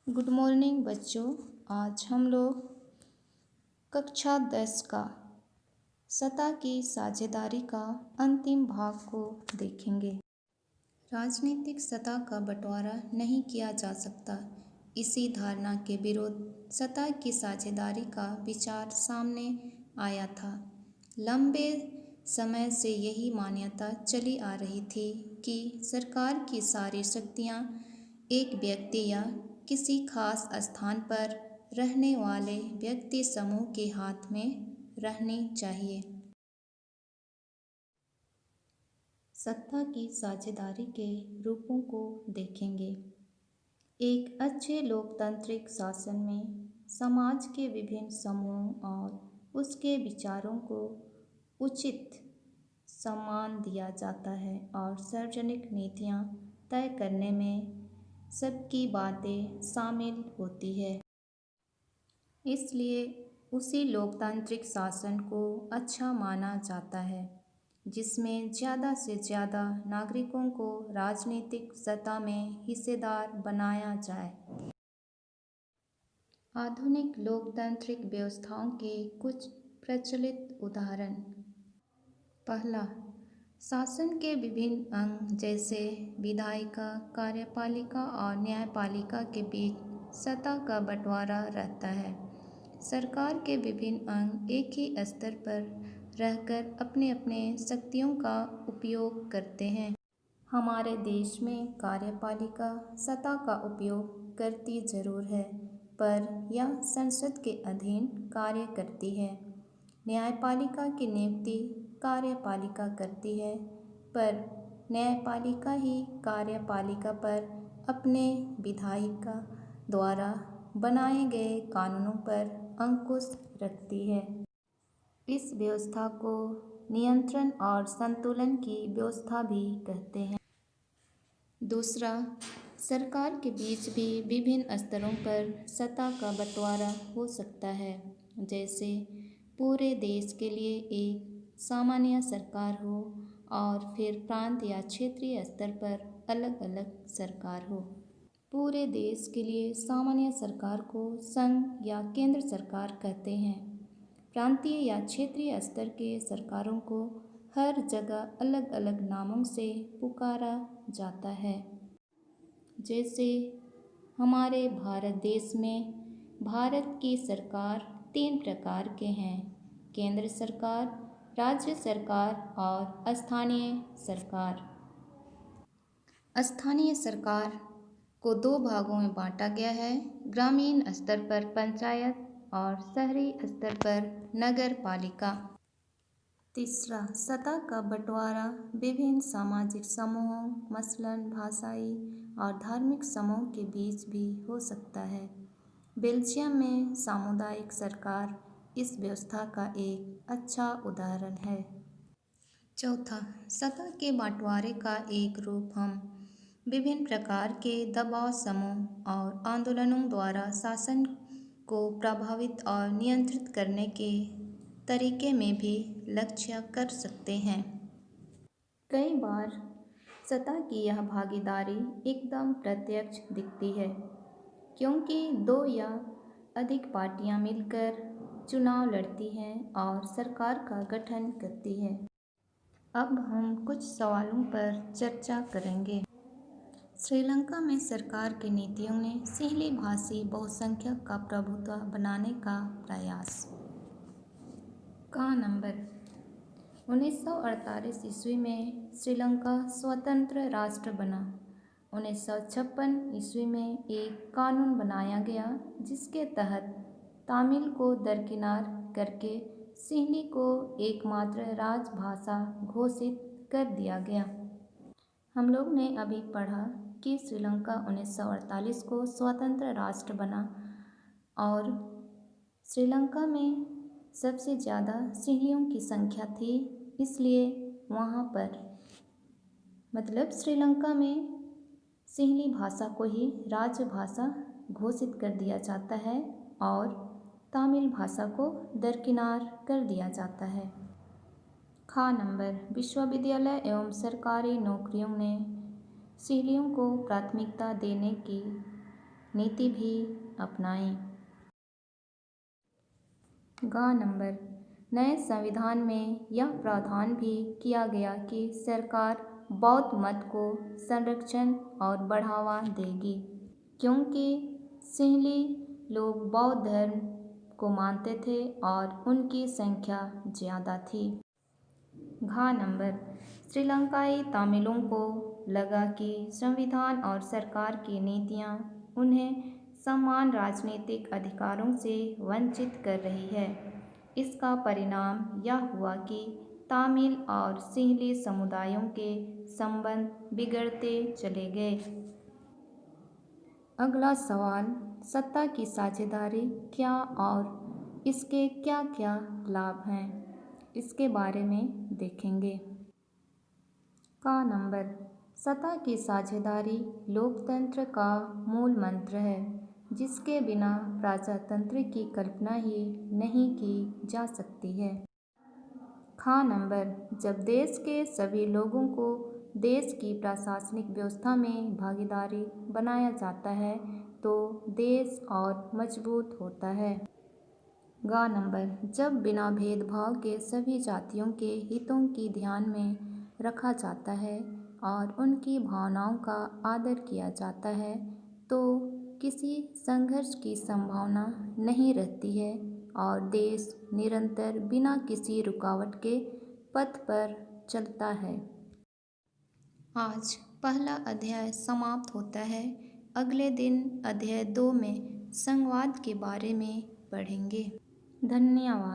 Good morning बच्चों। आज हम लोग कक्षा 10 का सतह की साझेदारी का अंतिम भाग को देखेंगे। राजनीतिक सतह का बंटवारा नहीं किया जा सकता, इसी धारणा के विरुद्ध सतह की साझेदारी का विचार सामने आया था। लंबे समय से यही मान्यता चली आ रही थी कि सरकार की सारी शक्तियां एक व्यक्ति या किसी खास स्थान पर रहने वाले व्यक्ति समूह के हाथ में रहनी चाहिए। सत्ता की साझेदारी के रूपों को देखेंगे। एक अच्छे लोकतांत्रिक शासन में समाज के विभिन्न समूहों और उसके विचारों को उचित सम्मान दिया जाता है और सार्वजनिक नीतियां तय करने में सबकी बातें शामिल होती है। इसलिए उसी लोकतांत्रिक शासन को अच्छा माना जाता है जिसमें ज़्यादा से ज़्यादा नागरिकों को राजनीतिक सत्ता में हिस्सेदार बनाया जाए। आधुनिक लोकतांत्रिक व्यवस्थाओं के कुछ प्रचलित उदाहरण। पहला, शासन के विभिन्न अंग जैसे विधायिका, कार्यपालिका और न्यायपालिका के बीच सत्ता का बंटवारा रहता है। सरकार के विभिन्न अंग एक ही स्तर पर रहकर अपने अपने शक्तियों का उपयोग करते हैं। हमारे देश में कार्यपालिका सत्ता का उपयोग करती जरूर है, पर यह संसद के अधीन कार्य करती है। न्यायपालिका की नियुक्ति कार्यपालिका करती है, पर न्यायपालिका ही कार्यपालिका पर अपने विधायिका द्वारा बनाए गए कानूनों पर अंकुश रखती है। इस व्यवस्था को नियंत्रण और संतुलन की व्यवस्था भी कहते हैं। दूसरा, सरकार के बीच भी विभिन्न स्तरों पर सत्ता का बंटवारा हो सकता है, जैसे पूरे देश के लिए एक सामान्य सरकार हो और फिर प्रांत या क्षेत्रीय स्तर पर अलग अलग सरकार हो। पूरे देश के लिए सामान्य सरकार को संघ या केंद्र सरकार कहते हैं। प्रांतीय या क्षेत्रीय स्तर के सरकारों को हर जगह अलग अलग नामों से पुकारा जाता है। जैसे हमारे भारत देश में भारत की सरकार 3 प्रकार के हैं: केंद्र सरकार, राज्य सरकार और स्थानीय सरकार। स्थानीय सरकार को 2 भागों में बांटा गया है: ग्रामीण स्तर पर पंचायत और शहरी स्तर पर नगर पालिका। तीसरा, सत्ता का बंटवारा विभिन्न सामाजिक समूहों मसलन भाषाई और धार्मिक समूह के बीच भी हो सकता है। बेल्जियम में सामुदायिक सरकार इस व्यवस्था का एक अच्छा उदाहरण है। चौथा, सत्ता के बंटवारे का एक रूप हम विभिन्न प्रकार के दबाव समूह और आंदोलनों द्वारा शासन को प्रभावित और नियंत्रित करने के तरीके में भी लक्ष्य कर सकते हैं। कई बार सत्ता की यह भागीदारी एकदम प्रत्यक्ष दिखती है, क्योंकि 2 या अधिक पार्टियां मिलकर चुनाव लड़ती हैं और सरकार का गठन करती हैं। अब हम कुछ सवालों पर चर्चा करेंगे। श्रीलंका में सरकार की नीतियों ने सिंहली भाषी बहुसंख्यक का प्रभुत्व बनाने का प्रयास। का नंबर 1948 ईस्वी में श्रीलंका स्वतंत्र राष्ट्र बना। 1956 ईस्वी में एक कानून बनाया गया जिसके तहत तमिल को दरकिनार करके सिंहली को एकमात्र राजभाषा घोषित कर दिया गया। हम लोग ने अभी पढ़ा कि श्रीलंका 1948 को स्वतंत्र राष्ट्र बना और श्रीलंका में सबसे ज़्यादा सिंहलियों की संख्या थी, इसलिए वहाँ पर मतलब श्रीलंका में सिंहली भाषा को ही राजभाषा घोषित कर दिया जाता है और तमिल भाषा को दरकिनार कर दिया जाता है। खा नंबर विश्वविद्यालय एवं सरकारी नौकरियों ने सिंहलियों को प्राथमिकता देने की नीति भी अपनाएं। ग नंबर, नए संविधान में यह प्रावधान भी किया गया कि सरकार बौद्ध मत को संरक्षण और बढ़ावा देगी, क्योंकि सिंहली लोग बौद्ध धर्म को मानते थे और उनकी संख्या ज़्यादा थी। घ नंबर, श्रीलंकाई तमिलों को लगा कि संविधान और सरकार की नीतियां उन्हें समान राजनीतिक अधिकारों से वंचित कर रही है। इसका परिणाम यह हुआ कि तमिल और सिंहली समुदायों के संबंध बिगड़ते चले गए। अगला सवाल, सत्ता की साझेदारी क्या और इसके क्या क्या लाभ हैं, इसके बारे में देखेंगे। का नंबर, सत्ता की साझेदारी लोकतंत्र का मूल मंत्र है, जिसके बिना प्रजातंत्र की कल्पना ही नहीं की जा सकती है। खा नंबर, जब देश के सभी लोगों को देश की प्रशासनिक व्यवस्था में भागीदारी बनाया जाता है तो देश और मजबूत होता है। ग नंबर, जब बिना भेदभाव के सभी जातियों के हितों की ध्यान में रखा जाता है और उनकी भावनाओं का आदर किया जाता है तो किसी संघर्ष की संभावना नहीं रहती है और देश निरंतर बिना किसी रुकावट के पथ पर चलता है। आज पहला अध्याय समाप्त होता है। अगले दिन अध्याय 2 में संघवाद के बारे में पढ़ेंगे। धन्यवाद।